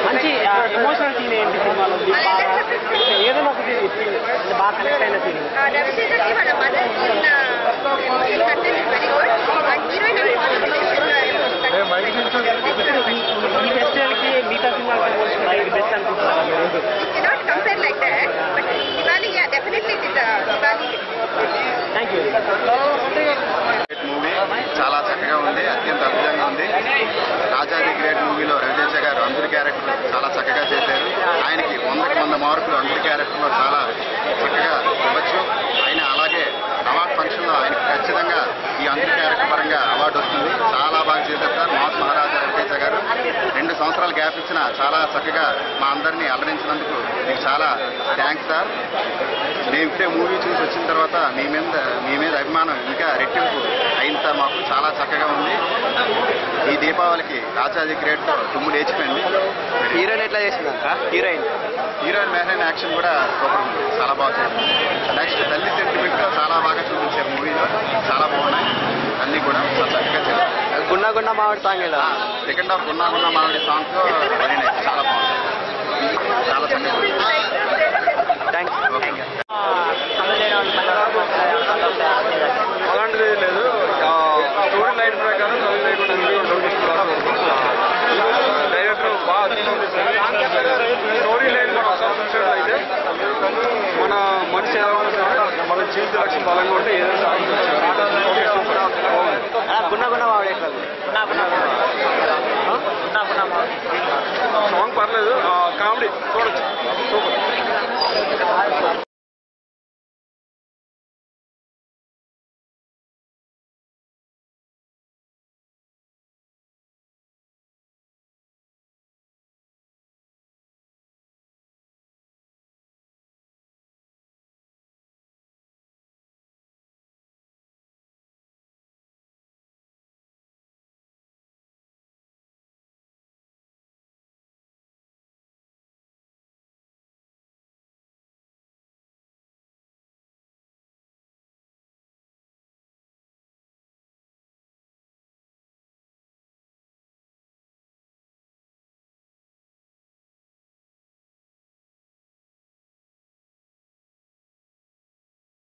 మంచి emotional scene ఏంటి సినిమాలో ఏదైనా ఒకటి బాగా కనెక్ట్ అయిన సీన్ ఈ ఫెస్టివల్ కి మిగతా సినిమాలు ఇది బెస్ట్ అనిపిస్తుంది. Thank you. మూవీ చాలా చక్కగా ఉంది, అత్యంత అద్భుతంగా ఉంది. రాజా ది గ్రేట్ మూవీలో రవితేజ గారు అందరి క్యారెక్టర్ చాలా చక్కగా చేశారు. ఆయనకి 100కి 100 మార్కులు అందరి క్యారెక్టర్లో చాలా చక్కగా ఇవ్వచ్చు. ఆయన అలాగే అవార్డు ఫంక్షన్లో ఆయనకి ఖచ్చితంగా ఈ అందరి క్యారెక్టర్ పరంగా అవార్డు వస్తుంది. చాలా బాగా చేశారు సార్. మాస్ మహారాజా రవితేజ గారు 2 సంవత్సరాలు గ్యాప్ ఇచ్చిన చాలా చక్కగా మా అందరినీ అలరించినందుకు మీకు చాలా థ్యాంక్స్ సార్. మేము ఇప్పుడే మూవీ చూసి వచ్చిన తర్వాత మీ మీద అభిమానం ఇంకా రెట్టింపు అయింది సార్. మాకు చాలా చక్కగా ఉంది. ఈ దీపావళికి రాజా ది గ్రేట్తో తుమ్ము లేచిపోయింది. హీరోయిన్ ఎట్లా చేసిందంట? హీరోయిన్ మెహరీన్ యాక్షన్ కూడా సూపర్ ఉంది, చాలా బాగా చేసింది. నెక్స్ట్ తల్లి సెంటిమెంట్ చాలా బాగా చూపించారు మూవీలో, చాలా బాగున్నాయి అన్నీ కూడా చాలా చక్కగా చేశారు. గున్నా గున్నా మామిడి సాంగ్ సెకండ్ హాఫ్ గున్నా గున్నా మామిడి సాంగ్తో వెరీ నైస్, చాలా బాగుంది, చాలా చక్కగా. అలాంటిది లేదు. స్టోరీ లైన్ ప్రకారం డైరెక్టర్ బాగా స్టోరీ లైన్ మనం చూసినట్లయితే మన మనిషి ఎలా ఉన్నా మన జీవిత లక్ష్యం బలంగా ఉంటే ఏదైనా సాంగ్ పర్లేదు. కామెడీ